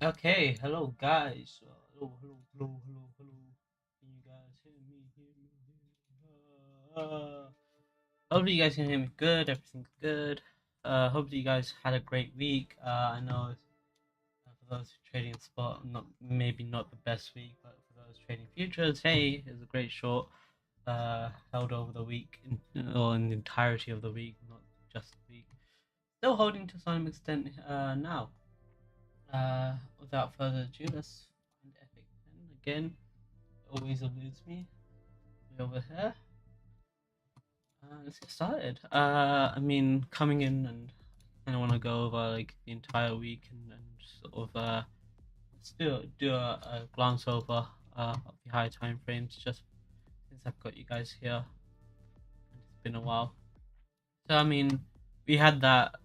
Okay, hello guys. Hello. Can you guys hear me? Hopefully you guys can hear me good. Everything's good. Hopefully you guys had a great week. I know for those trading spot, not maybe not the best week, but for those trading futures, hey, it was a great short. Held over the week, or in the entirety of the week, not just the week. Still holding to some extent now. Without further ado, let's find Epic Pen again. Always eludes me. Way over here. Let's get started. I mean, coming in and I kind of want to go over like the entire week and sort of let's do a glance over of the high time frames just since I've got you guys here and it's been a while. So I mean, we had that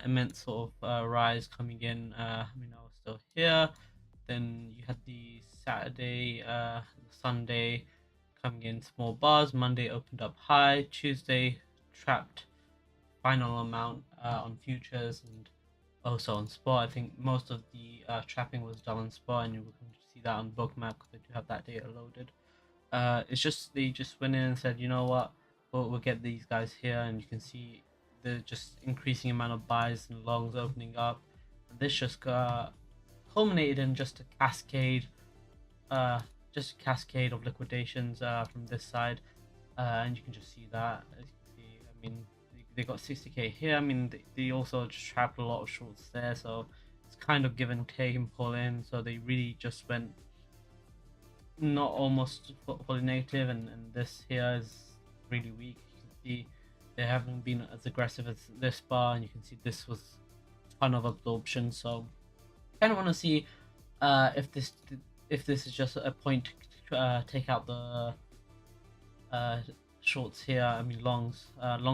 immense sort of rise coming in. I mean, I was still here. Then you had the Saturday, Sunday coming in small bars. Monday opened up high. Tuesday trapped final amount on futures and also on spot. I think most of the trapping was done on spot, and you can see that on Bookmap because they do have that data loaded. It's just they just went in and said, you know what, we'll get these guys here, and you can see the just increasing amount of buys and longs opening up. And this just culminated in uh, just a cascade of liquidations from this side, and you can just see that. As you can see, I mean, they got 60k here. I mean, they also just trapped a lot of shorts there, so it's kind of give and take and pull in. So they really just went not almost fully negative, and this here is really weak. You can see they haven't been as aggressive as this bar, and you can see this was a ton of absorption. So I kind of want to see if this is just a point to take out the uh, shorts here. I mean long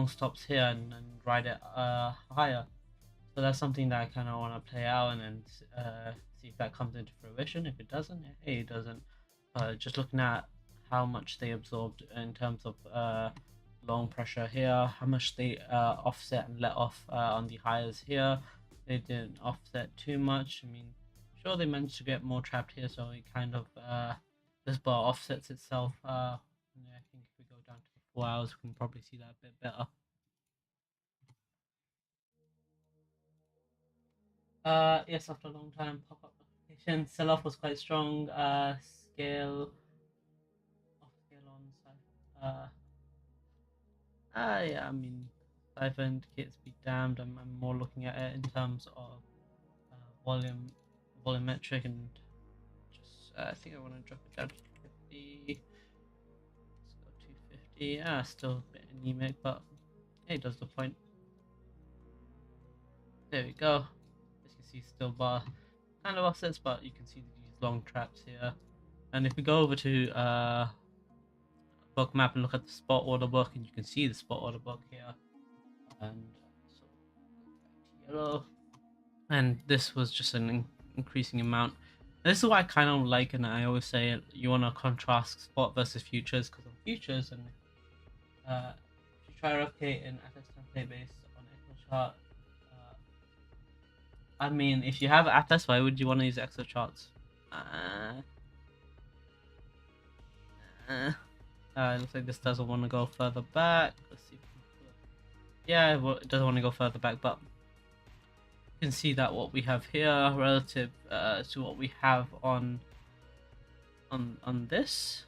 stops here and ride it higher. So that's something that I kind of want to play out and see if that comes into fruition. If it doesn't, hey, it doesn't. Just looking at how much they absorbed in terms of long pressure here, how much they offset and let off on the highs here. They didn't offset too much. I mean, sure they managed to get more trapped here, so it kind of this bar offsets itself. Yeah, I think if we go down to the 4 hours, we can probably see that a bit better. Yes, after a long time, pop-up notification. Sell-off was quite strong. Scale off scale on side. Yeah, I mean, cipher indicates be damned. I'm more looking at it in terms of volume, volumetric, and just I think I want to drop it down to 250. Let's go 250. Yeah, still a bit anemic, but hey, does the point. There we go. As you can see, still bar kind of offsets, but you can see these long traps here. And if we go over to Bookmap and look at the spot order book, and you can see the spot order book here, and so yellow, and this was just an increasing amount. This is what I kind of like, and I always say you want to contrast spot versus futures, because on futures, and if you try to replicate an FX template based on Excel chart, uh, I mean, if you have Atlas, why would you want to use Excel charts? Uh, uh, it looks like this doesn't want to go further back. Let's see if we can pull it. Yeah, well, it doesn't want to go further back, but you can see that what we have here relative to what we have on this.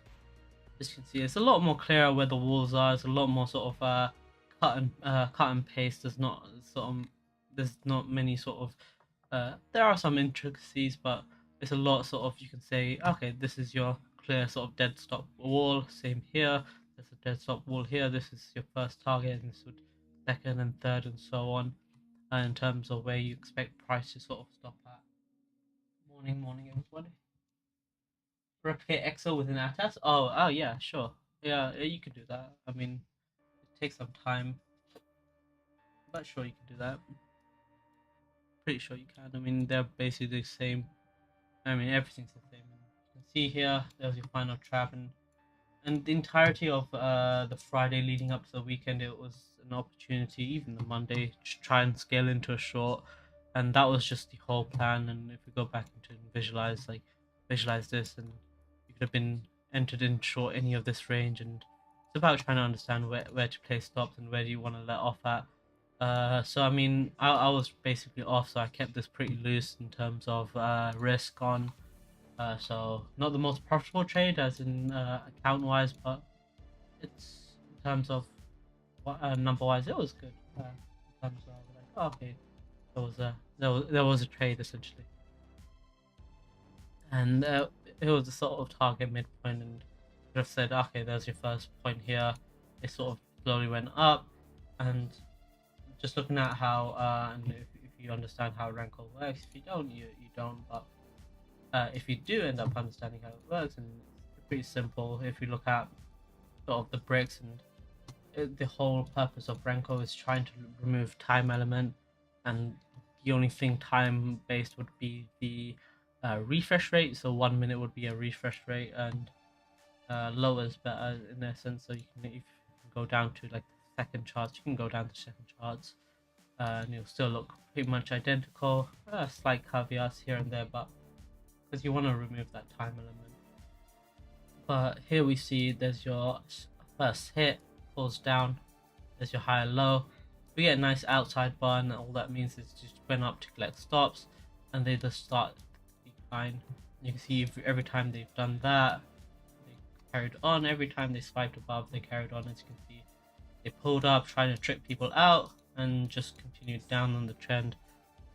As you can see, it's a lot more clear where the walls are. It's a lot more sort of cut and paste. There's not many sort of there are some intricacies, but it's a lot sort of you can say, okay, this is your clear sort of dead stop wall. Same here. There's a dead stop wall here. This is your first target, and this would second and third and so on. In terms of where you expect price to sort of stop at. Morning, everybody. Replicate Excel within Atas. Oh yeah, sure. Yeah, you could do that. I mean, it takes some time, but sure you can do that. Pretty sure you can. I mean, they're basically the same. I mean, everything's the same. And you can see here, there's your final trap, and the entirety of the Friday leading up to the weekend, it was an opportunity, even the Monday, to try and scale into a short. and that was just the whole plan. And if we go back into and visualize this, and you could have been entered in short any of this range, and it's about trying to understand where to place stops and where do you want to let off at. So I mean, I was basically off, so I kept this pretty loose in terms of risk on. So not the most profitable trade as in account wise, but it's in terms of what number wise, it was good. In terms of like, oh, okay, there was a trade essentially, and it was a sort of target midpoint, and could have said, okay, there's your first point here. It sort of slowly went up, and just looking at how and if you understand how Rankle works, if you don't, you don't. But if you do end up understanding how it works, and it's pretty simple. If you look at sort of the bricks, and the whole purpose of Renko is trying to remove time element, and the only thing time based would be the refresh rate. So 1 minute would be a refresh rate, and lower is better in essence. So you can, if you can go down to like second charts, you can go down to second charts, and you'll still look pretty much identical. Slight caveats here and there, but because you want to remove that time element. But here we see there's your first hit, falls down, there's your high and low. We get a nice outside bar, and all that means is just went up to collect stops, and they just start to decline. You can see every time they've done that, they carried on. Every time they swiped above, they carried on. As you can see, they pulled up, trying to trick people out, and just continued down on the trend.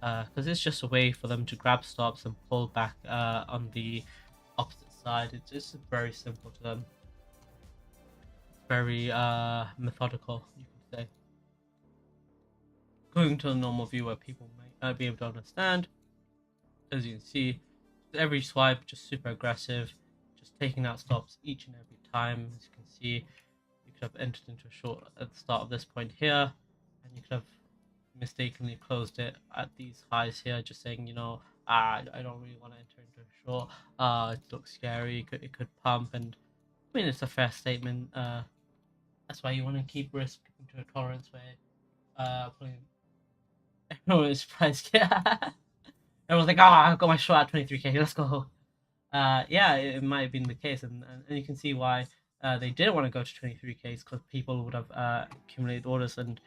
Because it's just a way for them to grab stops and pull back on the opposite side. It's just very simple to them. It's very methodical, you can say. Going to a normal view where people might not be able to understand. As you can see, every swipe just super aggressive, just taking out stops each and every time. As you can see, you could have entered into a short at the start of this point here, and you could have mistakenly closed it at these highs here, just saying, you know, I don't really want to enter into a short. It looks scary. It could pump, and I mean it's a fair statement. That's why you want to keep risk into a tolerance where putting everyone is priced. Yeah, everyone's like, oh, I've got my short at 23k. Let's go. Yeah, it might have been the case, and you can see why they didn't want to go to 23k because people would have accumulated orders, and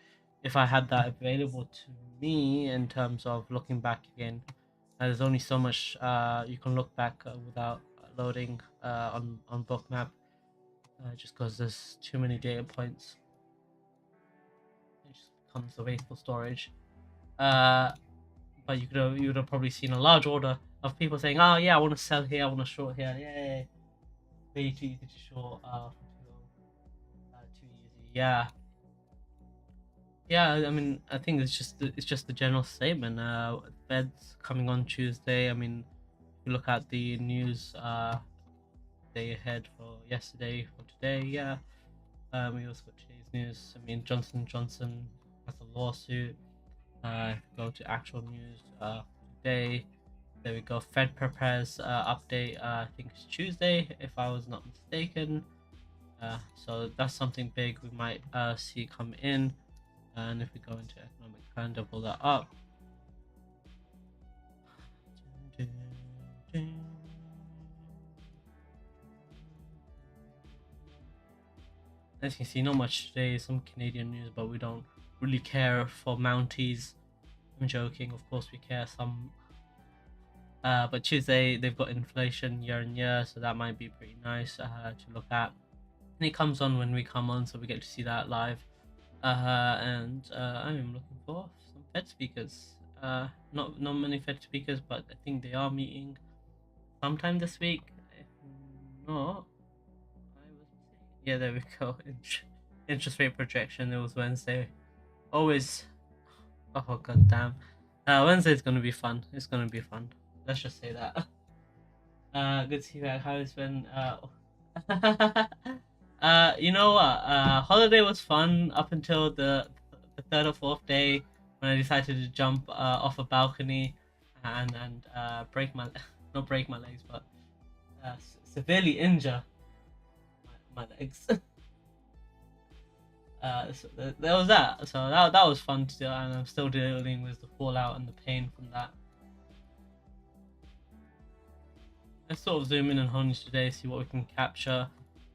if I had that available to me in terms of looking back again, there's only so much you can look back without loading on Bookmap, just because there's too many data points. It just becomes a wasteful storage. But you would have probably seen a large order of people saying, "Oh yeah, I want to sell here, I want to short here." Yay! Way too easy to short. Too easy. Yeah. Yeah, I mean, I think it's just the general statement. Fed's coming on Tuesday. I mean, if you look at the news day ahead for yesterday, for today, yeah. We also got today's news. I mean, Johnson has a lawsuit. Go to actual news today. There we go. Fed prepares update. I think it's Tuesday, if I was not mistaken. So that's something big we might see come in. And if we go into economic plan, double that up. As you can see, not much today. Some Canadian news, but we don't really care for Mounties. I'm joking, of course we care some. But Tuesday they've got inflation year on year, so that might be pretty nice to look at. And it comes on when we come on, so we get to see that live. And I'm looking for some Fed speakers. Not many Fed speakers, but I think they are meeting sometime this week. If not, yeah, there we go. Interest rate projection. It was Wednesday. Always. Oh god damn. Wednesday's gonna be fun. It's gonna be fun. Let's just say that. Good to see you. How it's been. You know what? Holiday was fun up until the third or fourth day when I decided to jump off a balcony and break my not break my legs, but severely injure my legs. So there was that. So that was fun to do, and I'm still dealing with the fallout and the pain from that. Let's sort of zoom in on Honey today, see what we can capture.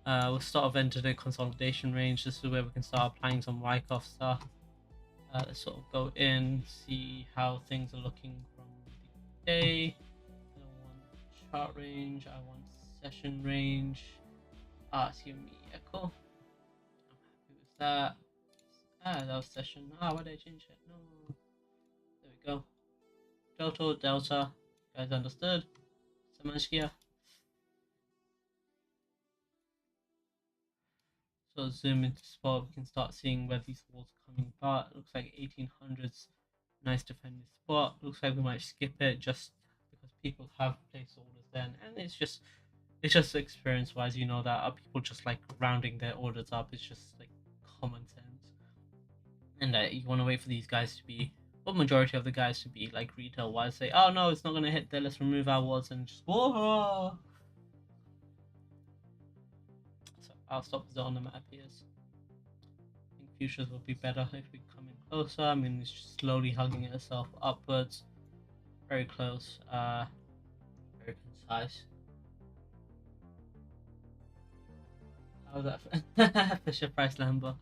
We'll sort of enter the consolidation range. This is where we can start applying some Wyckoff stuff. Let's sort of go in, see how things are looking from the day. I don't want chart range, I want session range. It's giving me echo. I'm happy with that. That was session. Why did I change it? No. There we go. Delta. You guys understood? Samashkia. So zoom into spot, we can start seeing where these walls are coming apart. It looks like 1800s, nice defending spot. Looks like we might skip it just because people have placed orders then, and it's just experience wise, you know that people just like rounding their orders up. It's just like common sense, and you want to wait for these guys to be, or majority of the guys to be like retail wise, say, oh no, it's not going to hit there, let's remove our wards, and just whoa. So I'll stop the on the map here. I think futures will be better if we come in closer. I mean, it's just slowly hugging itself upwards, very close, very concise. How's that? Fisher Price Lambo.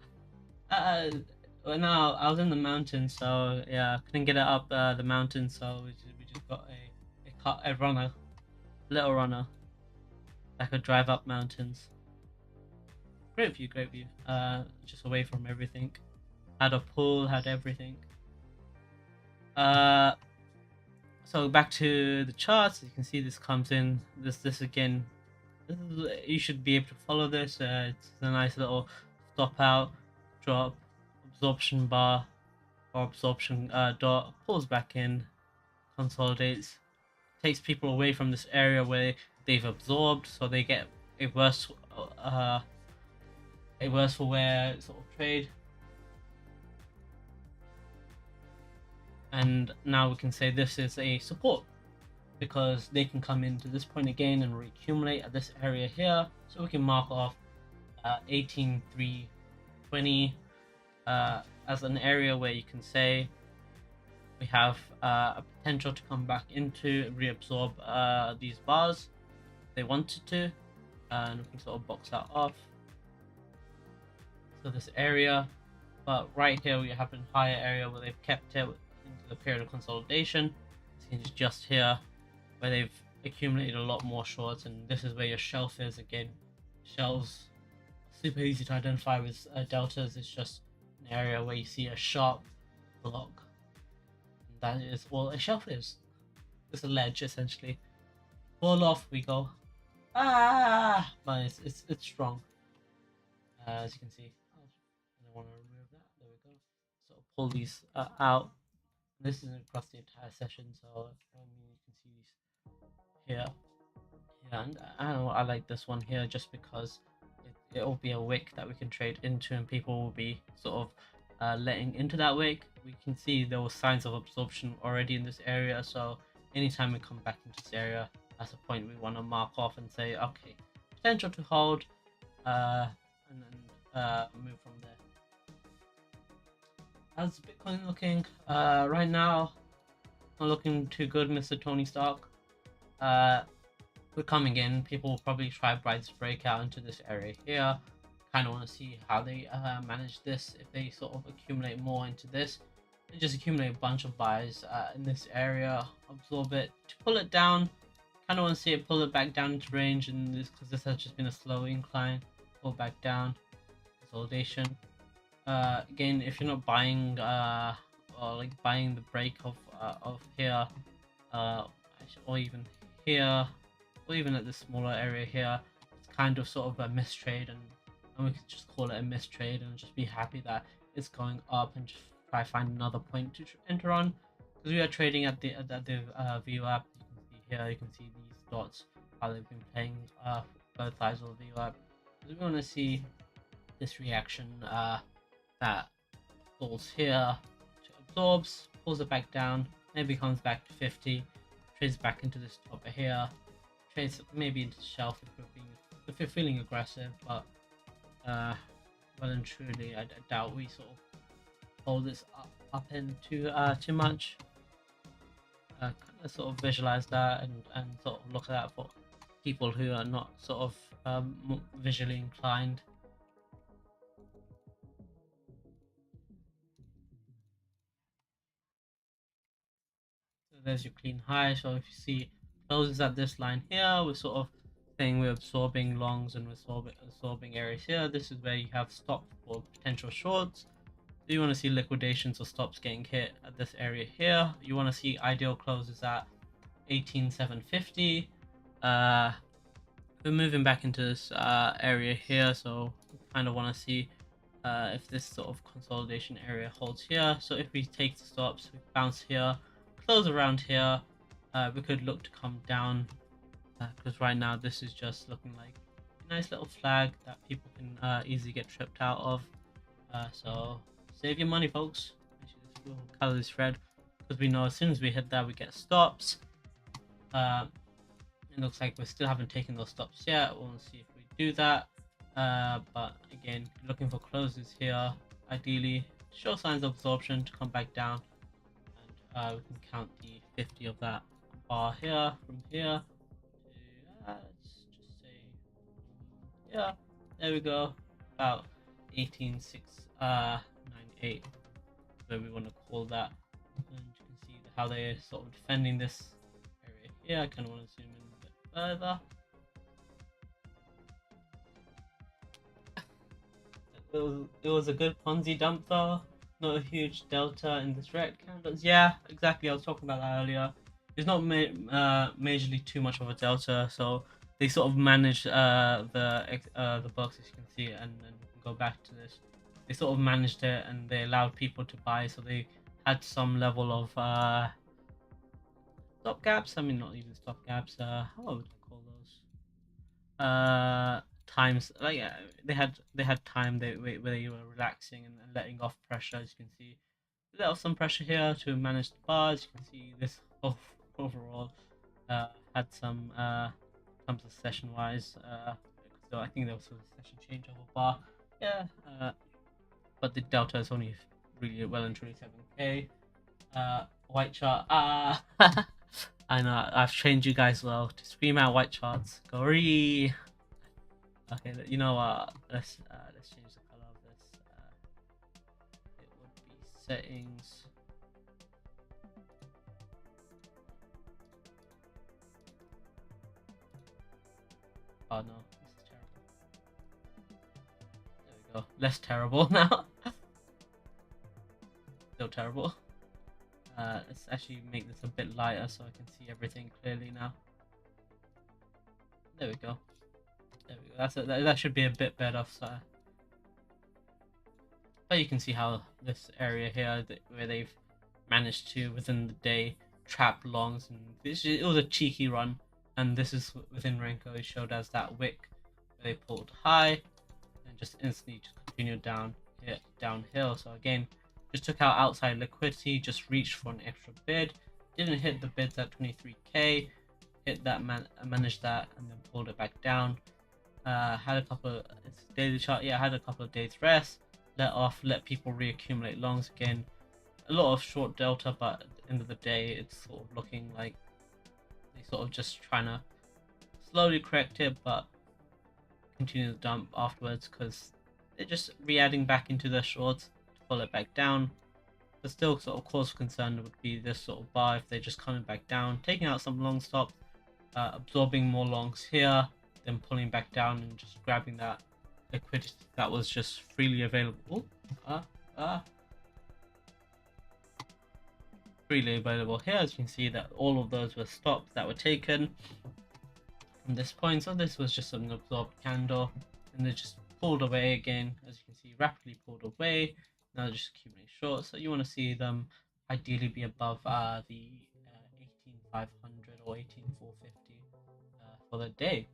Well, no, I was in the mountains, so yeah, couldn't get it up the mountain, so we just got a runner, little runner, that could drive up mountains. Great view. Just away from everything. Had a pool, had everything. So back to the charts. You can see this comes in. This again. You should be able to follow this. It's a nice little stop out, drop, absorption bar, or absorption dot. Pulls back in, consolidates, takes people away from this area where they've absorbed, so they get a worse for wear sort of trade. And now we can say this is a support, because they can come into this point again and reaccumulate at this area here. So we can mark off 18,320 as an area where you can say we have a potential to come back into, reabsorb these bars if they wanted to, and we can sort of box that off. So this area, but right here we have a higher area where they've kept it into the period of consolidation. It's just here where they've accumulated a lot more shorts, and this is where your shelf is. Again, shelves super easy to identify with deltas. It's just an area where you see a sharp block, and that is all a shelf is. It's a ledge essentially. Fall off we go. But it's strong, as you can see. I don't want to remove that. There we go. So pull these out. This isn't across the entire session, so you can see these here. Yeah, and I like this one here just because it will be a wick that we can trade into, and people will be sort of letting into that wick. We can see there were signs of absorption already in this area, so anytime we come back into this area, that's a point we want to mark off and say, okay, potential to hold, and then move from there. How's Bitcoin looking? Right now, not looking too good, Mr. Tony Stark. We're coming in. People will probably try Bride's breakout into this area here. Kind of want to see how they manage this. If they sort of accumulate more into this, they just accumulate a bunch of buys in this area, absorb it to pull it down. Kind of want to see it pull it back down into range, and this because this has just been a slow incline, pull back down, consolidation. Again, if you're not buying or like buying the break of here, or even here, or even at this smaller area here, it's kind of sort of a mistrade, and we could just call it a mistrade and just be happy that it's going up and just try to find another point to enter on, because we are trading at the VWAP. You can see these dots, how they've been playing both sides of the VWAP. We want to see this reaction that falls here, absorbs, pulls it back down, maybe comes back to 50, trades back into this top here, trades maybe into the shelf if we're feeling aggressive, but well and truly. I doubt we sort of hold this up into too much. Kind of sort of visualize that and sort of look at that for people who are not sort of visually inclined. So there's your clean high. So if you see closes at this line here, we're sort of saying we're absorbing longs and we're absorbing areas here. This is where you have stop for potential shorts. So you want to see liquidations or stops getting hit at this area here. You want to see ideal closes at 18,750. We're moving back into this area here, so we kind of want to see if this sort of consolidation area holds here. So if we take the stops, we bounce here, close around here, we could look to come down, because right now this is just looking like a nice little flag that people can easily get tripped out of. So save your money, folks. Actually, we'll color this red because we know as soon as we hit that we get stops. It looks like we still haven't taken those stops yet. We'll see if we do that. But again, looking for closes here. Ideally, show signs of absorption to come back down, and we can count the 50 of that bar here from here to let's just say yeah, there we go, about 18,698 where we want to call that. And you can see how they're sort of defending this area here. I kind of want to zoom in a bit further. It was a good Ponzi dump though. Not a huge delta in this red candles. Yeah, exactly. I was talking about that earlier. It's not majorly too much of a delta, so they sort of managed the box, as you can see, and then go back to this. They sort of managed it and they allowed people to buy, so they had some level of stop gaps. I mean, not even stop gaps. What would I call those? Times, like they had time where they were relaxing and letting off pressure. As you can see, let off some pressure here to manage the bars. You can see this overall had some terms of session wise. So I think there was a session change of a bar. Yeah, but the delta is only really well and truly 7k. White chart. I know I've trained you guys well to scream out white charts. Gory. Okay, you know what? Let's change the color of this. It would be settings. Oh no, this is terrible. There we go. Less terrible now. Still terrible. Let's actually make this a bit lighter so I can see everything clearly now. There we go. There we go. That should be a bit better. So, but you can see how this area here, where they've managed to within the day trap longs, and it was a cheeky run. And this is within Renko. It showed as that wick where they pulled high and just instantly just continued downhill. So again, just took out outside liquidity, just reached for an extra bid, didn't hit the bids at 23k, hit that, managed that, and then pulled it back down. Had a couple of daily chart, yeah, had a couple of days rest, let people reaccumulate longs again. A lot of short delta, but at the end of the day, it's sort of looking like they sort of just trying to slowly correct it, but continue the dump afterwards because they're just re-adding back into their shorts. Pull it back down. The still sort of cause for concern would be this sort of bar if they're just coming back down, taking out some long stops, absorbing more longs here, then pulling back down and just grabbing that liquidity that was just freely available. Freely available here. As you can see, that all of those were stops that were taken from this point. So this was just an absorbed candle, and they just pulled away again. As you can see, rapidly pulled away. Now just accumulate short, so you want to see them ideally be above the 18,500 or 18,450 for the day.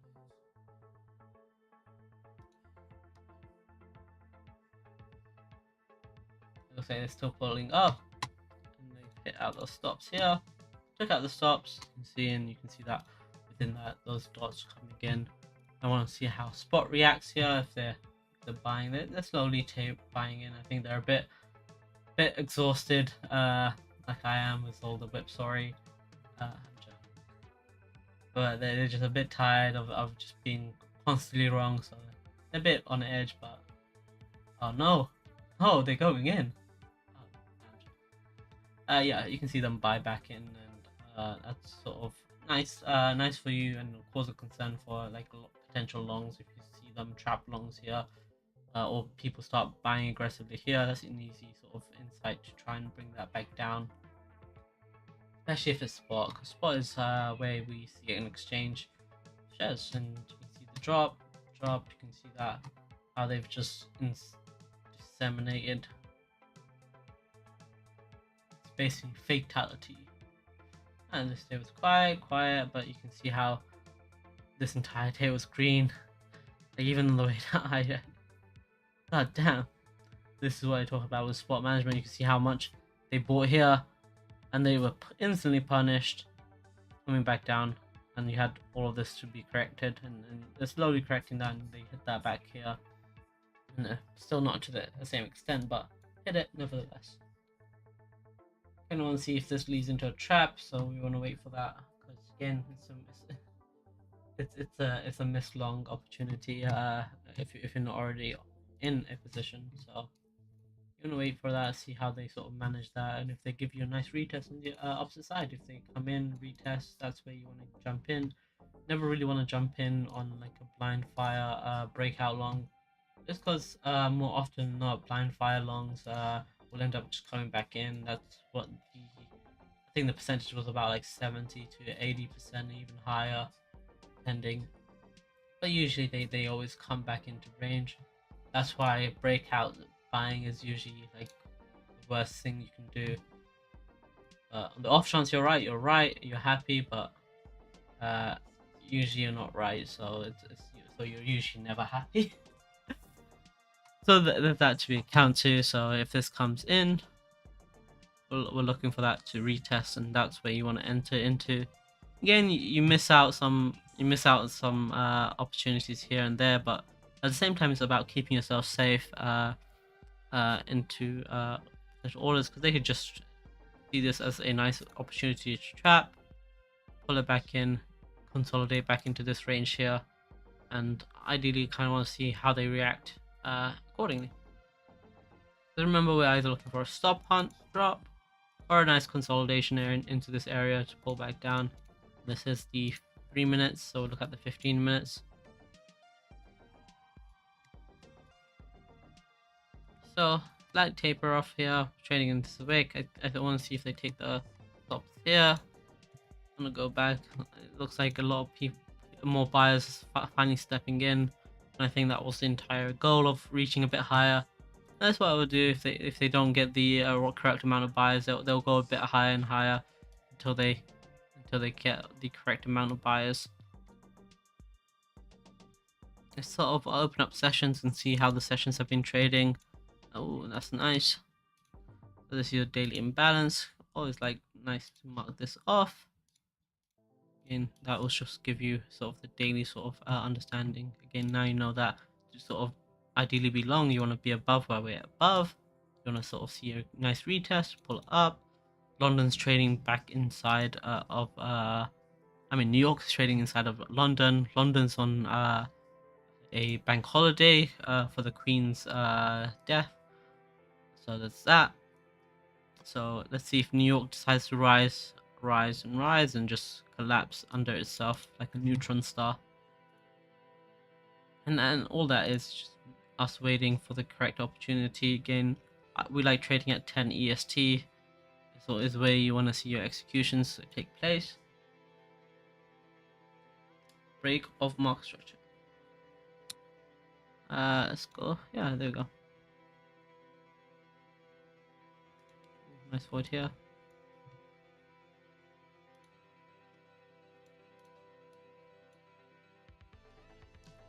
It looks like they're still pulling up, and they hit out those stops here. Took out the stops, and you can see that within that those dots coming in. I want to see how spot reacts here, if they're they're buying. They're slowly buying in. I think they're a bit exhausted, like I am with all the whip. Sorry, uh, but they're just a bit tired of just being constantly wrong. So they're a bit on edge. But oh no, oh they're going in. Yeah, you can see them buy back in, and that's sort of nice for you, and cause a concern for like potential longs if you see them trap longs here, or people start buying aggressively here. That's an easy sort of insight to try and bring that back down, especially if it's spot, because spot is where we see it in exchange shares, and you can see the drop. You can see that how they've just disseminated. It's basically fatality. And this day was quiet, but you can see how this entire day was green. Like even on the way down, god damn. This is what I talk about with spot management. You can see how much they bought here, and they were instantly punished, coming back down, and you had all of this to be corrected, and they're slowly correcting that, and they hit that back here. And still not to the same extent, but hit it nevertheless. I want to see if this leads into a trap, so we want to wait for that, because again it's a missed long opportunity if you're not already in a position. So you want to wait for that, see how they sort of manage that, and if they give you a nice retest on the opposite side, if they come in retest, that's where you want to jump in. Never really want to jump in on like a blind fire breakout long, just because more often than not blind fire longs will end up just coming back in. That's what I think the percentage was about like 70 to 80%, even higher, depending. But usually they always come back into range. That's why breakout buying is usually like the worst thing you can do. On the off chance you're right, you're happy, but usually you're not right, so so you're usually never happy. So there's that to account to. So if this comes in, we're looking for that to retest, and that's where you want to enter into. Again, you miss out some opportunities here and there, but at the same time it's about keeping yourself safe into potential orders, because they could just see this as a nice opportunity to trap, pull it back in, consolidate back into this range here, and ideally kind of want to see how they react accordingly. So remember, we're either looking for a stop hunt drop or a nice consolidation area into this area to pull back down. This is the 3 minutes, so we'll look at the 15 minutes. So slight taper off here, trading into this wick. I want to see if they take the stops here. I'm gonna go back. It looks like a lot of people, more buyers finally stepping in, and I think that was the entire goal of reaching a bit higher. That's what I would do if they don't get the correct amount of buyers. They'll go a bit higher and higher until they get the correct amount of buyers. Let's sort of open up sessions and see how the sessions have been trading. Oh, that's nice. So this is your daily imbalance. Always like nice to mark this off. Again, that will just give you sort of the daily sort of understanding. Again, now you know that to sort of ideally be long, you want to be above where we're above. You want to sort of see a nice retest, pull it up. London's trading back inside of New York's trading inside of London. London's on a bank holiday for the Queen's death, so that's that. So let's see if New York decides to rise and just collapse under itself like a neutron star. And all that is just us waiting for the correct opportunity. Again, we like trading at 10 EST. So is where you want to see your executions take place. Break of market structure. Let's go. Yeah, there we go. Nice void here.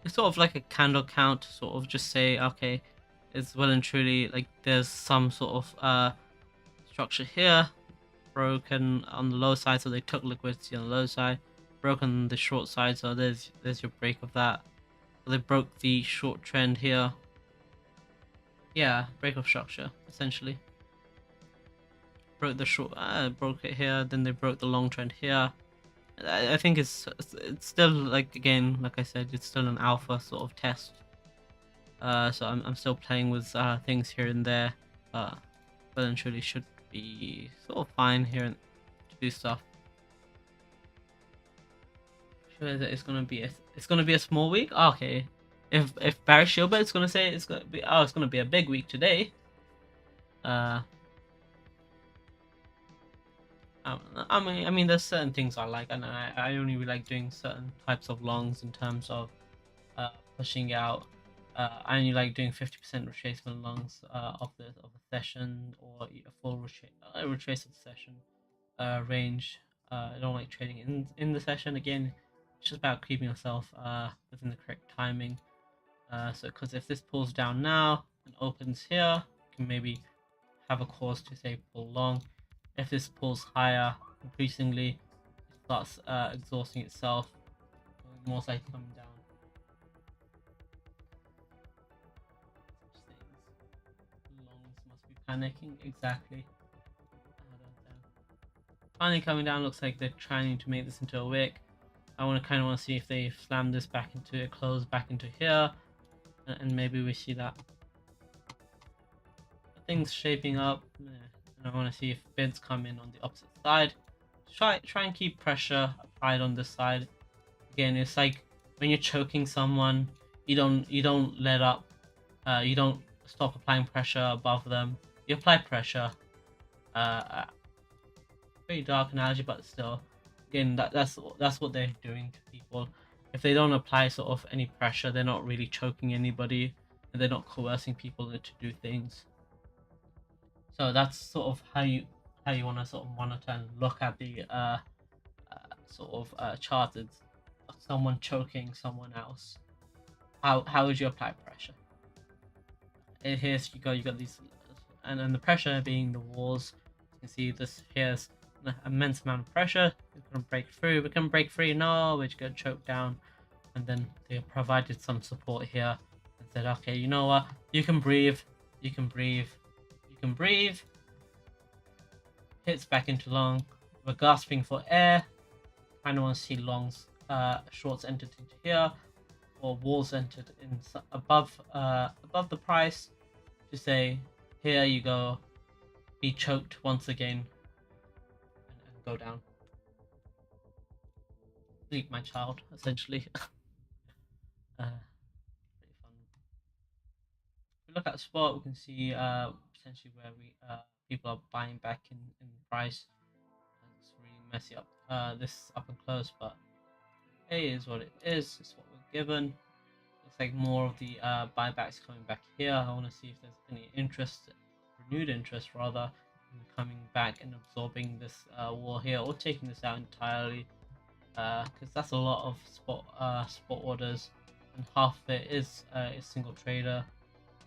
It's sort of like a candle count, sort of just say, okay, it's well and truly like there's some sort of structure here, broken on the low side, so they took liquidity on the low side, broken on the short side, so there's your break of that. So they broke the short trend here, Yeah, break of structure essentially. Broke the short, broke it here. Then they broke the long trend here. I think it's still, like, again, like I said, it's still an alpha sort of test. So I'm still playing with things here and there. But eventually should be sort of fine here and to do stuff. Sure that it's gonna be a small week. Okay, if Barry Shilbert's gonna say it's gonna be a big week today. Uh, I mean, there's certain things I like, and I only really like doing certain types of longs in terms of pushing out. I only like doing 50% retracement longs of a session, or a full retracement session range. I don't like trading in the session. Again, it's just about keeping yourself within the correct timing. So, because if this pulls down now and opens here, you can maybe have a cause to say pull long. If this pulls higher, increasingly, it starts exhausting itself, most likely coming down. Longs must be panicking. Exactly. Finally coming down, looks like they're trying to make this into a wick. I kind of want to see if they slam this back into it, close back into here, and maybe we see that. Things shaping up, and I want to see if bids come in on the opposite side. Try and keep pressure applied on this side. Again, it's like when you're choking someone, you don't let up, you don't stop applying pressure above them. You apply pressure. Very dark analogy, but still, again, that's what they're doing to people. If they don't apply sort of any pressure, they're not really choking anybody, and they're not coercing people to do things. So that's sort of how you want to sort of monitor and look at the sort of chart of someone choking someone else. How would you apply pressure? Here's you got these, and then the pressure being the walls. You can see this here's an immense amount of pressure. We're gonna break through. We can break free. No, we're just gonna choke down. And then they provided some support here and said, okay, you know what? You can breathe. You can breathe. You can breathe. Hits back into long. We're gasping for air. Kind of want to see longs, shorts entered into here, or walls entered in above the price, to say, here you go, be choked once again, and go down. Sleep, my child, essentially. Pretty fun. If we look at spot, we can see potentially where people are buying back in price. It's really messy up this up and close, but A is what it is. It's what we're given. Looks like more of the buybacks coming back here. I want to see if there's any interest, renewed interest rather, in coming back and absorbing this wall here, or taking this out entirely, because that's a lot of spot orders, and half of it is single trader,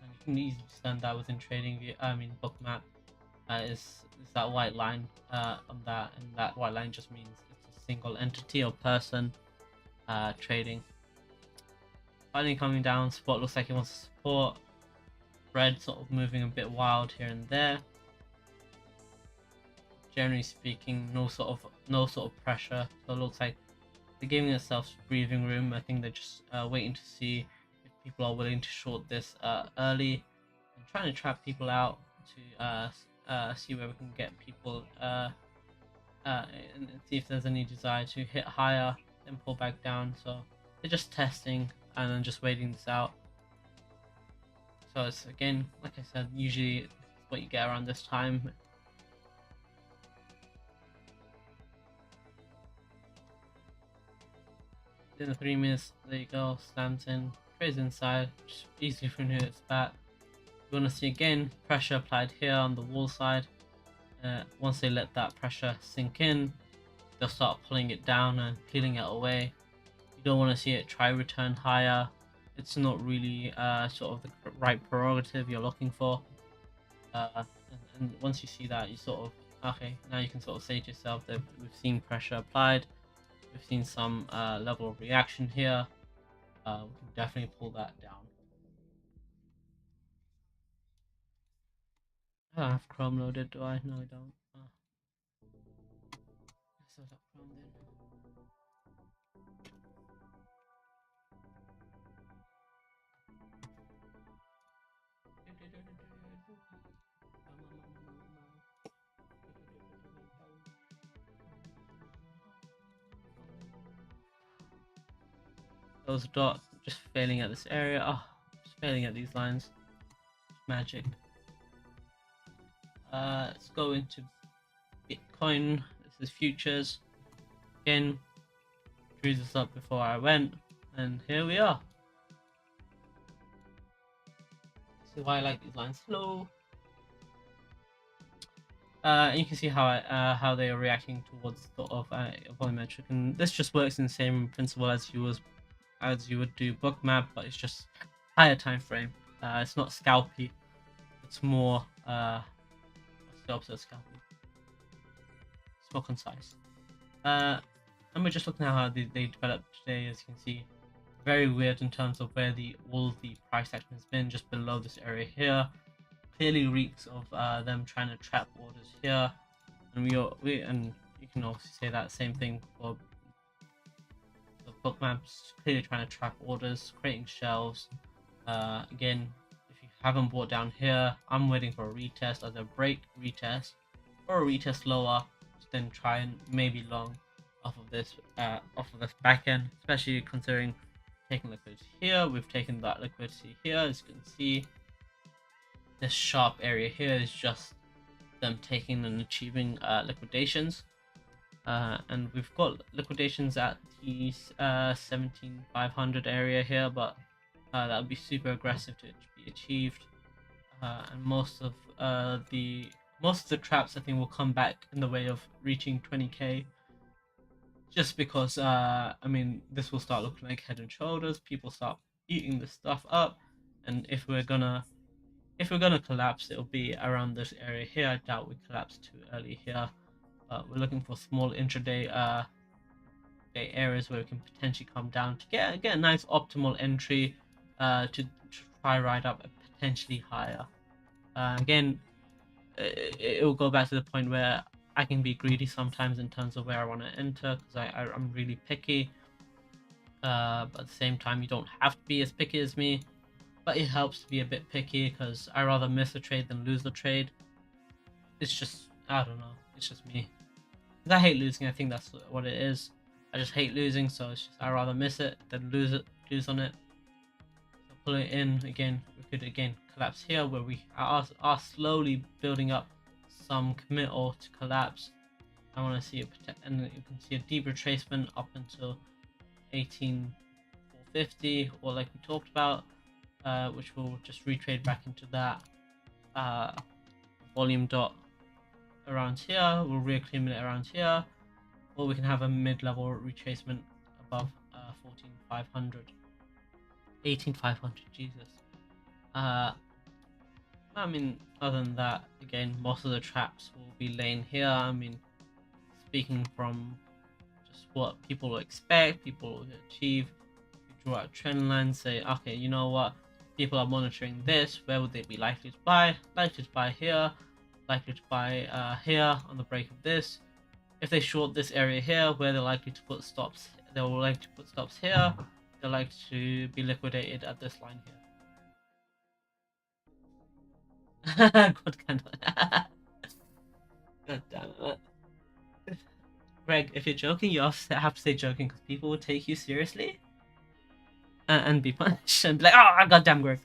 and you can easily stand that within trading view. I mean, Bookmap is that white line on that, and that white line just means it's a single entity or person trading. Finally coming down, spot looks like he wants to support. Red sort of moving a bit wild here and there. Generally speaking, no sort of pressure. So it looks like they're giving themselves breathing room. I think they're just waiting to see if people are willing to short this early, and trying to trap people out to see where we can get people and see if there's any desire to hit higher, then pull back down. So they're just testing and then just waiting this out. So it's, again, like I said, usually what you get around this time. In the 3 minutes, there you go, slams in, trades inside, just easily renew its back. You want to see again pressure applied here on the wall side. Once they let that pressure sink in, they'll start pulling it down and peeling it away. You don't want to see it try return higher. It's not really sort of the right prerogative you're looking for. And once you see that, you sort of, okay, now you can sort of say to yourself that we've seen pressure applied, we've seen some level of reaction here. We can definitely pull that down. I don't have Chrome loaded, do I? No, I don't. Oh. Let's load up Chrome then. Those dots just failing at this area. Oh, just failing at these lines. Magic. Let's go into Bitcoin. This is futures. Again, drew this up before I went, and here we are. This is why I like these lines slow. And you can see how they are reacting towards sort of volumetric, and this just works in the same principle as you would do Bookmap, but it's just higher time frame. It's not scalpy. It's more what's the opposite of scalpy? It's more concise. And we're just looking at how they developed today. As you can see, very weird in terms of where all the price action has been, just below this area here. Clearly reeks of them trying to trap orders here, and and you can also say that same thing for the Bookmaps, clearly trying to trap orders, creating shelves. Again, if you haven't bought down here, I'm waiting for a retest, either break, retest, or a retest lower, then try and maybe long off of this back end, especially considering taking liquidity here. We've taken that liquidity here, as you can see. This sharp area here is just them taking and achieving liquidations, and we've got liquidations at the 17,500 area here, but that would be super aggressive to be achieved, and most of the traps I think will come back in the way of reaching 20k, just because I mean, this will start looking like head and shoulders. People start eating this stuff up, and if we're gonna collapse, it'll be around this area here. I doubt we collapse too early here. We're looking for small intraday day areas where we can potentially come down to get a nice optimal entry to try ride up potentially higher. Again, it will go back to the point where I can be greedy sometimes in terms of where I want to enter, because I'm really picky. But at the same time, you don't have to be as picky as me. But it helps to be a bit picky, because I rather miss a trade than lose the trade. It's just, I don't know, it's just me. Because I hate losing, I think that's what it is. I just hate losing, so it's just, I rather miss it than lose on it. So pull it in again, we could again collapse here, where we are slowly building up some committal to collapse. I want to see it, and you can see a deep retracement up until 18,450, or like we talked about. Which will just retrade back into that volume dot around here. We'll reaccumulate around here, or we can have a mid-level retracement above 14,500, 18,500. Jesus. I mean, other than that, again, most of the traps will be laying here. I mean, speaking from just what people expect, people achieve. Draw out trend lines, say, okay, you know what, people are monitoring this, where would they be likely to buy? Likely to buy here, likely to buy here on the break of this. If they short this area here, where they're likely to put stops, they will like to put stops here. They're likely to be liquidated at this line here. Good candle. God damn it. Greg, if you're joking, you also have to say joking, because people will take you seriously and be punished and be like, oh, goddamn Greg.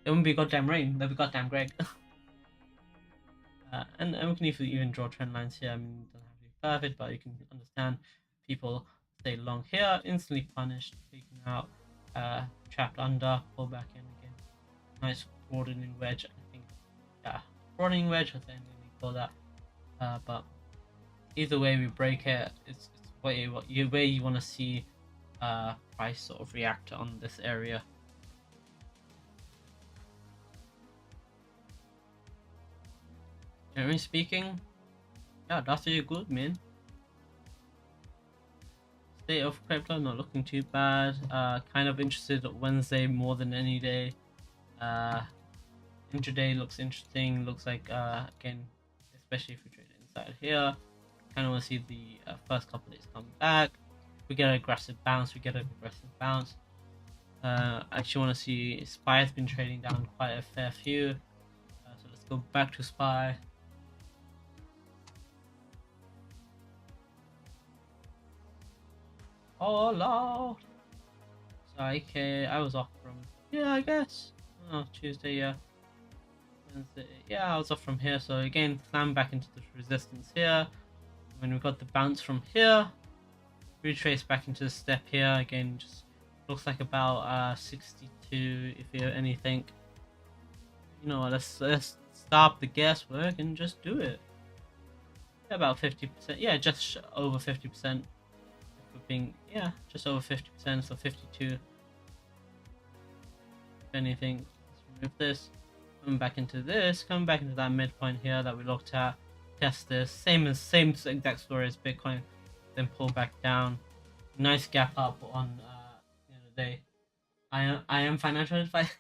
It wouldn't be goddamn rain, they'll be goddamn Greg. And we can even draw trend lines here. I mean, it doesn't have to be perfect, but you can understand people stay long here, instantly punished, taken out, trapped under, pull back in again. Nice broadening wedge, I think. Yeah, broadening wedge, I think we call that. But either way we break it, it's where you want to see price sort of react on this area. Generally speaking, yeah, that's really good, man. State of crypto not looking too bad. Kind of interested Wednesday more than any day. Intraday looks interesting. Looks like again, especially if we trade inside here, kind of want to see the first couple of days come back. We get an aggressive bounce. We get an aggressive bounce. I actually want to see SPY has been trading down quite a fair few. So let's go back to SPY. Oh lord. So okay, I was off from I guess. Oh, Tuesday, yeah. Wednesday, yeah, I was off from here. So again, slam back into the resistance here. When we got the bounce from here, retrace back into the step here. Again, just looks like about 62 if you anything. You know, let's stop the guesswork and just do it. About 50%. Yeah, just over 50%. If we're being just over 50%, so 52. If anything, let's remove this. Coming back into this, coming back into that midpoint here that we looked at. Test this. Same exact story as Bitcoin. Then pull back down. Nice gap up on the other day. I am financial advice.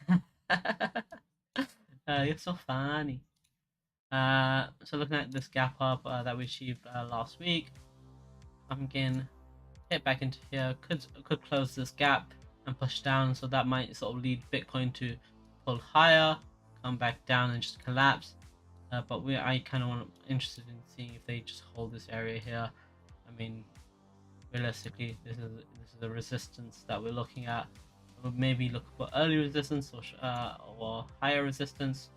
You're so funny. So looking at this gap up that we achieved last week, I'm again hit back into here. Could close this gap and push down, so that might sort of lead Bitcoin to pull higher, come back down and just collapse. But I kind of interested in seeing if they just hold this area here. I mean, realistically, this is a resistance that we're looking at. We'll maybe look for early resistance or higher resistance.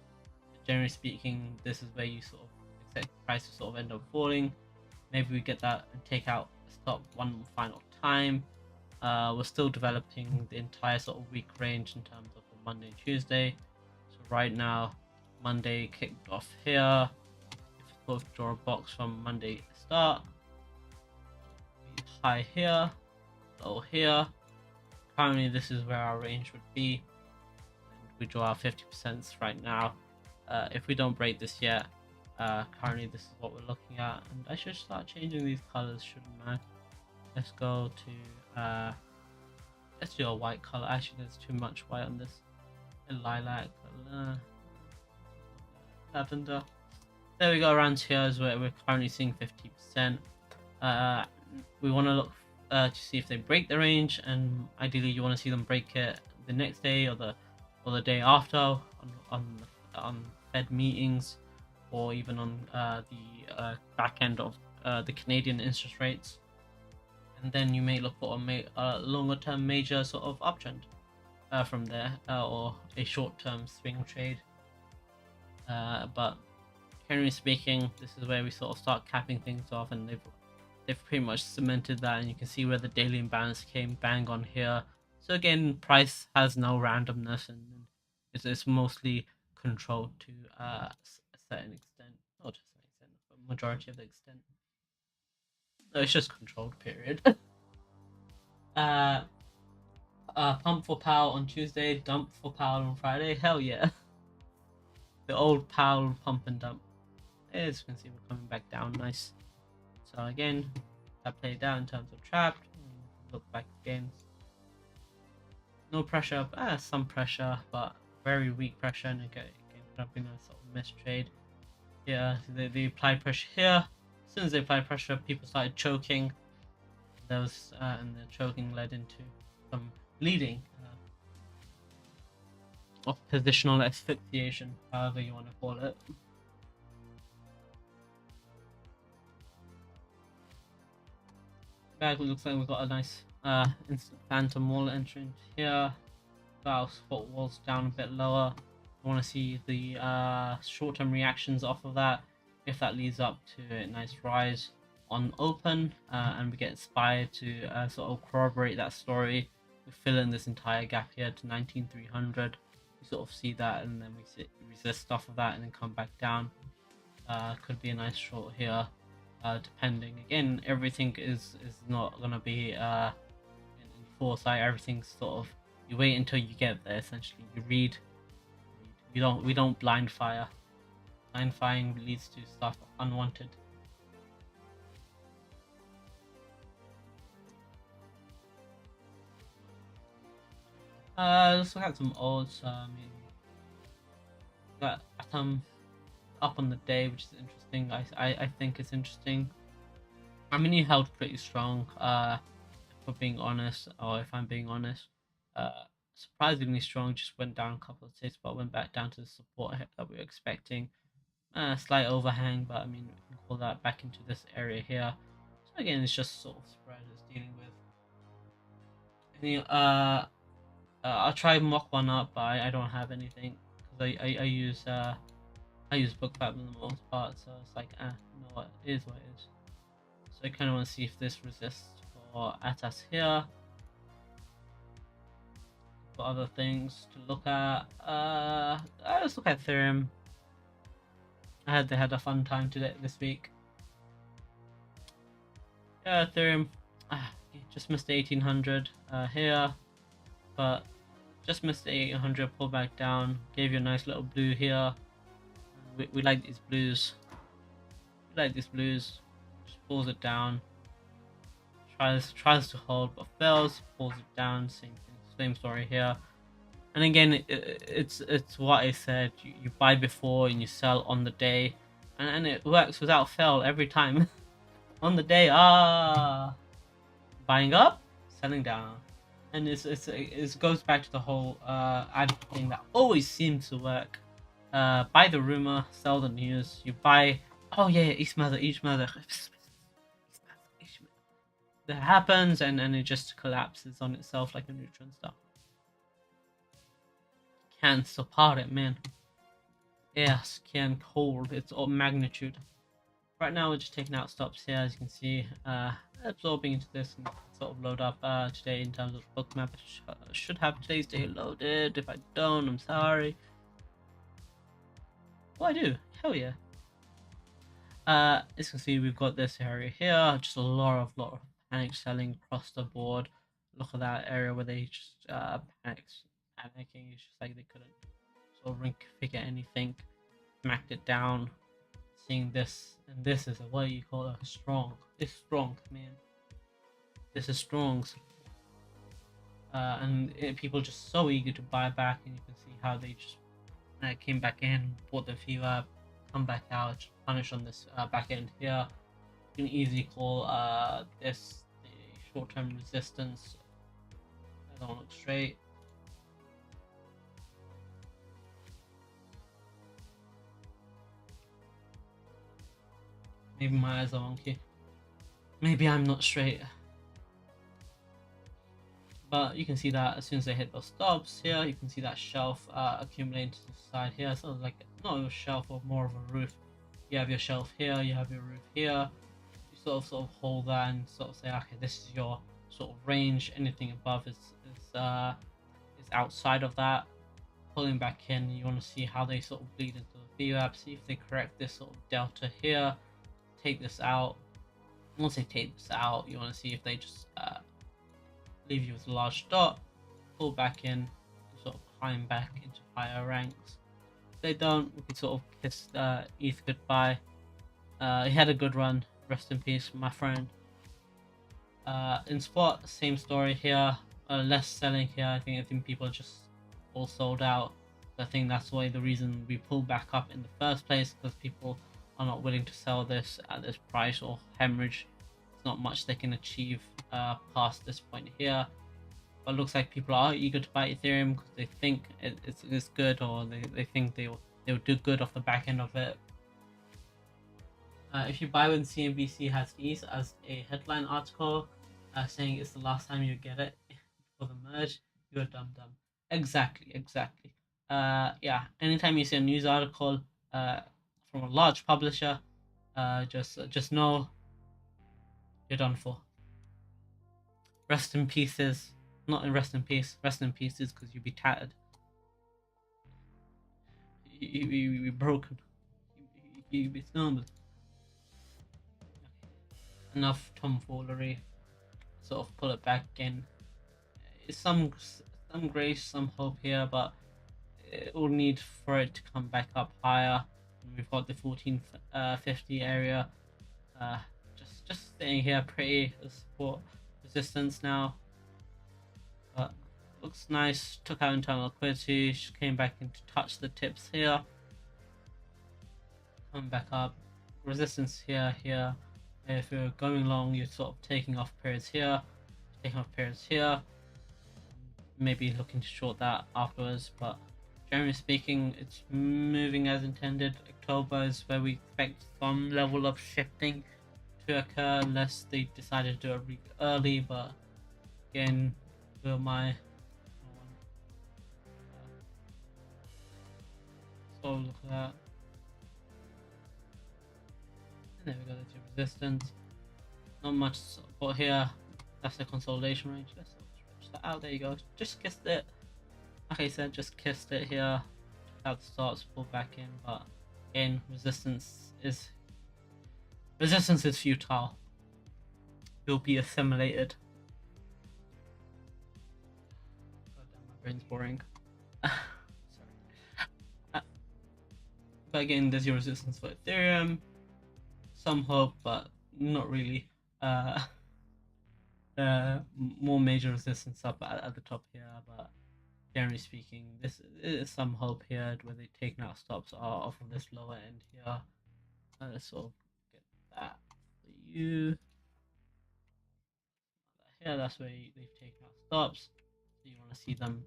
Generally speaking, this is where you sort of expect price to sort of end up falling. Maybe we get that and take out stop one final time. We're still developing the entire sort of week range in terms of Monday and Tuesday. So right now, Monday kicked off here. If we sort of draw a box from Monday start, high here, low here. Currently, this is where our range would be. And we draw our 50% right now. If we don't break this yet, currently this is what we're looking at, and I should start changing these colors, shouldn't I? Let's go to let's do a white color. Actually, there's too much white on this. A lilac, lavender. There we go. Around here is where we're currently seeing 50%. We want to look to see if they break the range, and ideally you want to see them break it the next day or the day after on Fed meetings, or even on the back end of the Canadian interest rates, and then you may look for a longer term major sort of uptrend from there, or a short term swing trade. But generally speaking, this is where we sort of start capping things off, and they've pretty much cemented that, and you can see where the daily imbalance came bang on here. So again, price has no randomness, and it's mostly controlled to a certain extent, not just an extent, but majority of the extent. No, it's just controlled, period. Pump for Powell on Tuesday, dump for Powell on Friday. Hell yeah. The old Powell pump and dump. As you can see, we're coming back down nice. So again, that played out in terms of trapped. Look back again. No pressure, some pressure, but very weak pressure, and again could have been a sort of missed trade. Yeah, they applied pressure here. As soon as they applied pressure, people started choking. Those and the choking led into some bleeding, or positional asphyxiation, however you want to call it. Back, it looks like we've got a nice instant phantom wall entrant here. Our spot walls down a bit lower. I want to see the short-term reactions off of that. If that leads up to a nice rise on open, and we get inspired to sort of corroborate that story, we fill in this entire gap here to 19,300. We sort of see that, and then we resist off of that, and then come back down. Could be a nice short here, depending. Again, everything is not gonna be in foresight. Everything's sort of, you wait until you get there. Essentially, you read. We don't blind fire. Blind firing leads to stuff unwanted. Let's look at some odds. I mean, got Atom up on the day, which is interesting. I think it's interesting. I mean, he held pretty strong. For being honest, or if I'm being honest, surprisingly strong. Just went down a couple of ticks, but went back down to the support hit that we were expecting. Slight overhang, but I mean, we can call that back into this area here. So again, it's just sort of spread it's dealing with. I'll try mock one up, but I don't have anything because I use Bookmap for the most part, so it's like you know what, it is what it is. So I kind of want to see if this resists for Atas here. For other things to look at, let's look at Ethereum. They had a fun time today this week. Yeah, Ethereum just missed the 1800 here, but just missed the 800. Pull back down, gave you a nice little blue here. We like these blues. We like these blues. Just pulls it down. Tries to hold, but fails. Pulls it down. Same story here. And again, it's what I said. You buy before and you sell on the day, and it works without fail every time. On the day, buying up, selling down, and it goes back to the whole ad thing that always seems to work. Buy the rumor, sell the news. You buy, oh yeah, each mother. That happens, and it just collapses on itself like a neutron star. Can't support it, man. Yes, can cold. It's all magnitude. Right now we're just taking out stops here, as you can see, absorbing into this and sort of load up today in terms of Bookmap. Should have today's day loaded. If I don't, I'm sorry. Oh, I do. Hell yeah. As you can see, we've got this area here. Just a lot of panic selling across the board. Look at that area where they just panicking. It's just like they couldn't sort of figure anything. Smacked it down. Seeing this, and this is what you call a strong. It's strong, man. This is strong. People just so eager to buy back, and you can see how they just came back in, bought the few up, come back out, punish on this back end here. You can easily call this the short-term resistance. I don't look straight. Maybe my eyes are wonky. Maybe I'm not straight. But you can see that as soon as they hit those stops here, you can see that shelf accumulating to the side here. So like not a shelf, or more of a roof. You have your shelf here, you have your roof here. You sort of hold that and sort of say, okay, this is your sort of range. Anything above is outside of that. Pulling back in, you want to see how they sort of bleed into the VWAP. See if they correct this sort of delta here. Take this out. Once they take this out, you want to see if they just leave you with a large dot, pull back in, and sort of climb back into higher ranks. If they don't, we can sort of kiss ETH goodbye. He had a good run. Rest in peace, my friend. In spot, same story here. Less selling here. I think people are just all sold out. I think that's why the reason we pulled back up in the first place, because people are not willing to sell this at this price or hemorrhage. It's not much they can achieve past this point here. But it looks like people are eager to buy Ethereum because they think it's good, or they think they'll do good off the back end of it. If you buy when CNBC has ETH as a headline article saying it's the last time you get it for the merge, you're dumb. Exactly. Yeah, anytime you see a news article from a large publisher, just know you're done for. Rest in pieces. Not in rest in peace. Rest in pieces, because you'll be tattered. You'll be broken. You'll be stumbled. Enough tomfoolery. Sort of pull it back again. Some grace, some hope here, but it will need for it to come back up higher. We've got the 1450 area. Just staying here pretty support resistance now. But looks nice. Took out internal liquidity. Came back in to touch the tips here. Coming back up, resistance here, here. If you're going long, you're sort of taking off periods here, taking off periods here, maybe looking to short that afterwards, but generally speaking, it's moving as intended. October is where we expect some level of shifting to occur unless they decide to do it really early, but again, will my so look at that. And there we go, that's your resistance. Not much support here. That's the consolidation range. Let's stretch that out. There you go. Just kissed it. Like I said, just kissed it here. Out the starts, pull back in, but again, resistance is futile. It will be assimilated. God damn, my brain's boring. Sorry. But again, there's your resistance for Ethereum. Some hope, but not really. More major resistance up at the top here, but generally speaking, this is some hope here where they've taken out stops off of this lower end here. Let's sort of get that for you. Here, that's where they've taken out stops. So you want to see them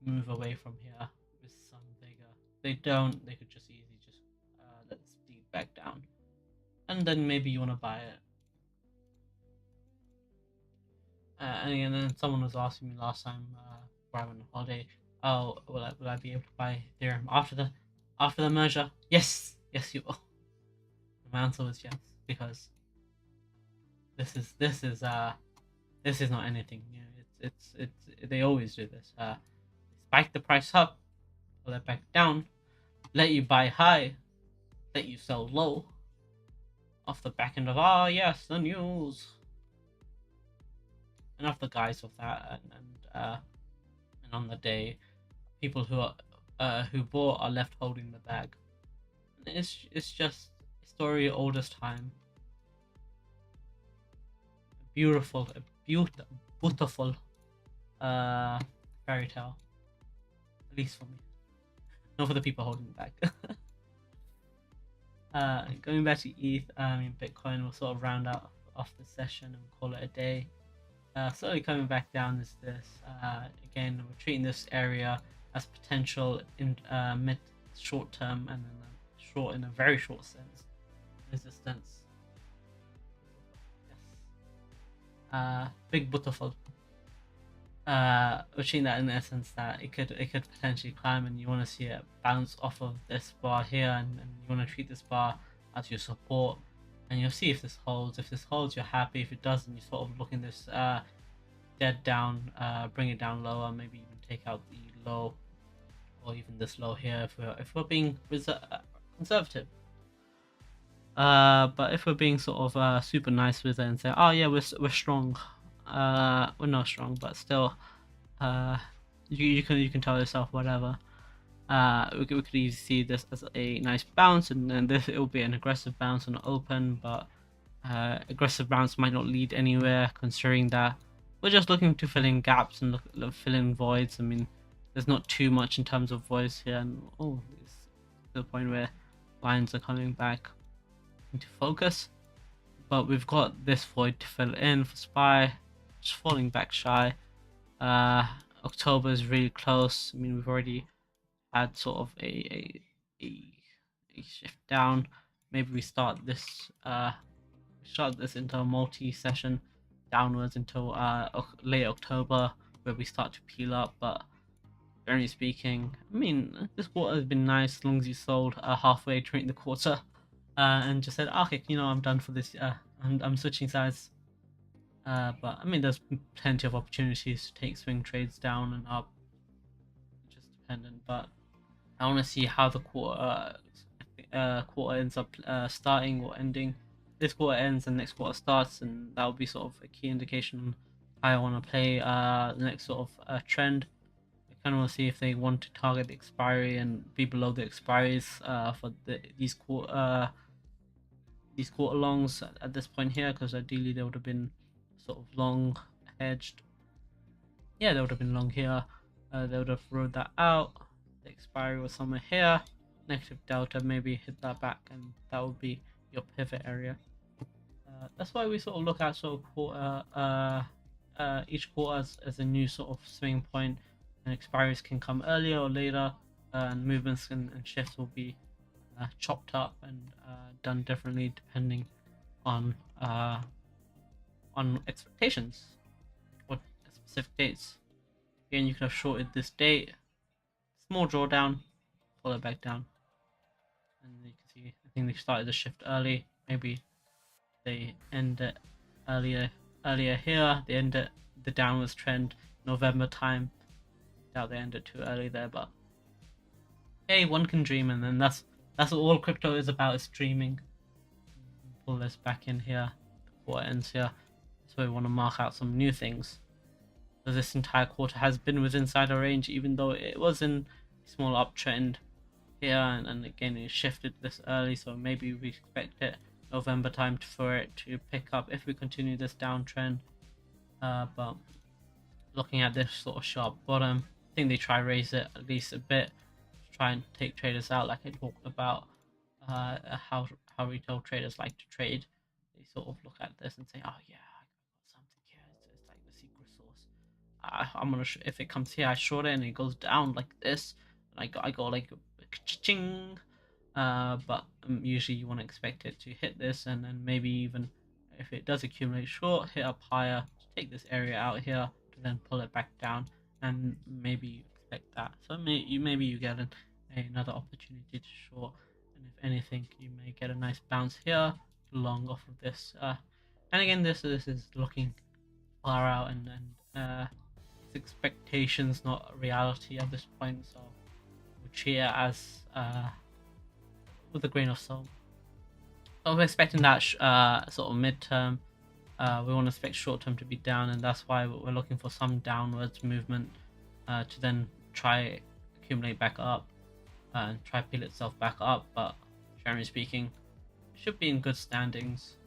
move away from here with some vigor. If they don't, they could just easily just let this bleed back down. And then maybe you want to buy it. And then someone was asking me last time where I went on holiday, oh, will I be able to buy Ethereum after the merger? Yes, you will. My answer was yes, because this is not anything new. It's they always do this. Spike the price up, pull it back down, let you buy high, let you sell low. Off the back end of yes, the news. And off the guise of that, and on the day, people who bought are left holding the bag. It's just a story oldest time. Beautiful fairy tale, at least for me, not for the people holding the bag. Going back to ETH, Bitcoin will sort of round out off the session and call it a day. Slowly coming back down is this. Again, we're treating this area as potential in mid short term and then in a very short sense resistance. Yes. Big beautiful. We're treating that in essence that it could potentially climb, and you want to see it bounce off of this bar here, and you want to treat this bar as your support. And you'll see if this holds. If this holds, you're happy. If it doesn't, you sort of look in this dead down, bring it down lower, maybe even take out the low, or even this low here if we're being conservative. But if we're being sort of super nice with it and say, oh yeah, we're strong, we're not strong, but still, you can tell yourself whatever. We could easily see this as a nice bounce, and then it will be an aggressive bounce on open, but aggressive bounce might not lead anywhere, considering that we're just looking to fill in gaps and fill in voids. I mean, there's not too much in terms of voids here, and it's to the point where lines are coming back into focus, but we've got this void to fill in for SPY, just falling back shy. October is really close. I mean, we've already had sort of a shift down. Maybe we start this into a multi-session downwards until late October, where we start to peel up. But generally speaking, I mean, this quarter has been nice as long as you sold halfway during the quarter and just said, okay, I'm done for this. I'm switching sides. But I mean, there's plenty of opportunities to take swing trades down and up, just dependent. But I want to see how the quarter ends up starting or ending. This quarter ends and next quarter starts, and that will be sort of a key indication on how I want to play the next sort of trend. I kind of want to see if they want to target the expiry and be below the expiries for these quarter longs at this point here, because ideally they would have been sort of long hedged. Yeah, they would have been long here. They would have rode that out. The expiry was somewhere here. negative delta, maybe hit that back, and that would be your pivot area. That's why we sort of look at sort of quarter, each quarter as a new sort of swing point, and expiries can come earlier or later, and movements and shifts will be chopped up and done differently depending on expectations or specific dates. Again, you could have shorted this date, small drawdown, pull it back down, and you can see I think they started the shift early. Maybe they end it earlier here. They end it the downwards trend November time. Doubt they end it too early there, but hey, one can dream, and then that's all crypto is about, is dreaming. Pull this back in here, the quarter ends here, so we want to mark out some new things. So this entire quarter has been within our range, even though it was in a small uptrend here, and again it shifted this early, so maybe we expect it November time for it to pick up if we continue this downtrend. But looking at this sort of sharp bottom, I think they try raise it at least a bit to try and take traders out, like I talked about how retail traders like to trade. They sort of look at this and say, oh yeah, I got something here, it's like the secret sauce. I'm gonna if it comes here, I short it and it goes down like this, and I go like ching. But usually you want to expect it to hit this, and then maybe even if it does accumulate short, hit up higher, take this area out here to then pull it back down, and maybe you expect that. So maybe you get another opportunity to short, and if anything, you may get a nice bounce here, long off of this. And again, this is looking far out, and it's expectations, not reality at this point. So we'll treat it as with a grain of salt. So we're expecting that sort of midterm. We want to expect short term to be down, and that's why we're looking for some downwards movement to then try accumulate back up and try peel itself back up. But generally speaking, it should be in good standings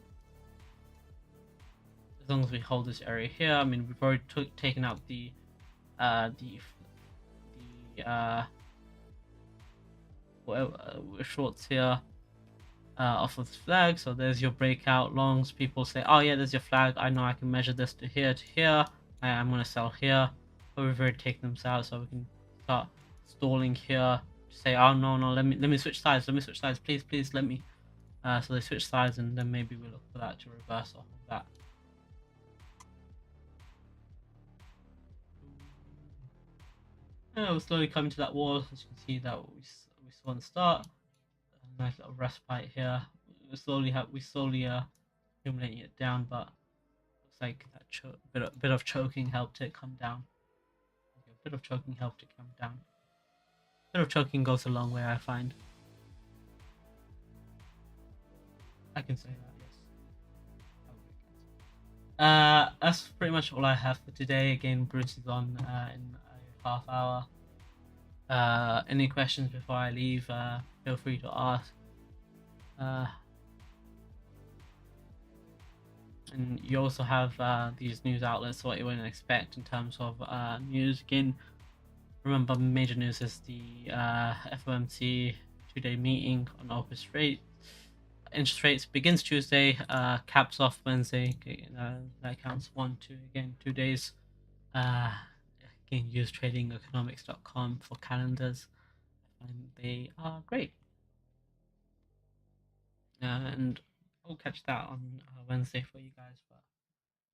as long as we hold this area here. I mean, we've already taken out the shorts here off of the flag. So there's your breakout longs. People say, oh yeah, there's your flag, I know I can measure this to here to here, I'm going to sell here. But we've already taken them out, so we can start stalling here to say, oh no, let me switch sides, please let me. So they switch sides, and then maybe we look for that to reverse off of that. We're slowly coming to that wall, as you can see that we saw in the start. A nice little respite here. We slowly accumulating it down, but looks like that bit of choking helped it come down. Okay, a bit of choking helped it come down. A bit of choking goes a long way, I find. I can say that, yes. That's pretty much all I have for today. Again, Bruce is on in a half hour. Any questions before I leave, feel free to ask. And you also have these news outlets, what you wouldn't expect in terms of news. Again, remember, major news is the FOMC 2-day meeting on interest rates begins Tuesday, caps off Wednesday. That counts 1, 2, again 2 days. Again, use tradingeconomics.com for calendars, and they are great. And I'll catch that on Wednesday for you guys.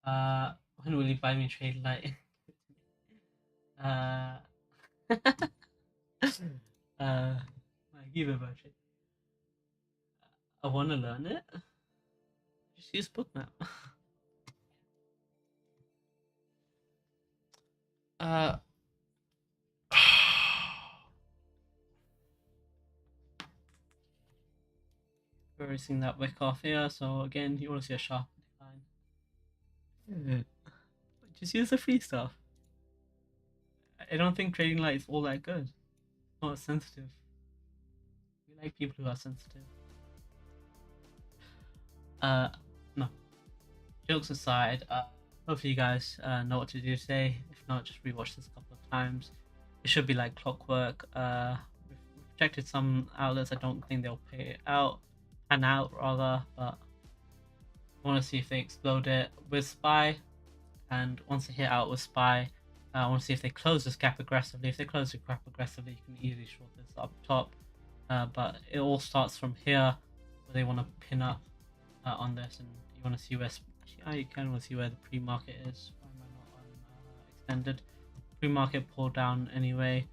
But when will you buy me Trade Light? Give it a budget. I want to learn it. Just use Bookmap. We're already seeing that wick off here, so again, you want to see a sharp decline. Just use the free stuff. I don't think Trading Light is all that good. It's not sensitive. We like people who are sensitive. No. Jokes aside, hopefully you guys know what to do today. If not, just rewatch this a couple of times. It should be like clockwork. We've rejected some outlets. I don't think they'll pan out rather, but I want to see if they explode it with SPY. And once they hit out with SPY, I want to see if they close this gap aggressively. If they close the gap aggressively, you can easily short this up top. But it all starts from here, where they want to pin up on this, and you want to see where you can want to see where the pre-market is. Why am I not on extended? Pre-market pull down anyway.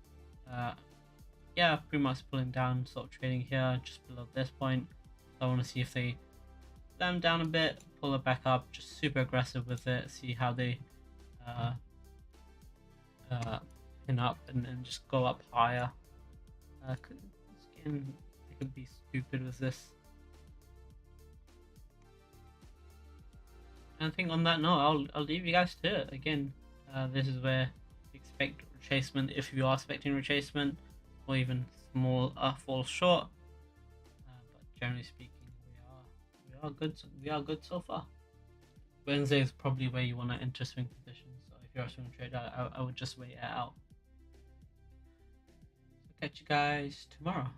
Yeah, pre-market's pulling down, sort of trading here just below this point. So I want to see if they slam down a bit, pull it back up, just super aggressive with it, see how they pin up and just go up higher. Again, I could be stupid with this. And I think on that note, I'll leave you guys to it. Again, this is where you expect retracement if you are expecting retracement, or even small fall short. But generally speaking, we are good so far. Wednesday is probably where you want to enter swing positions. So if you're a swing trader, I would just wait it out. So catch you guys tomorrow.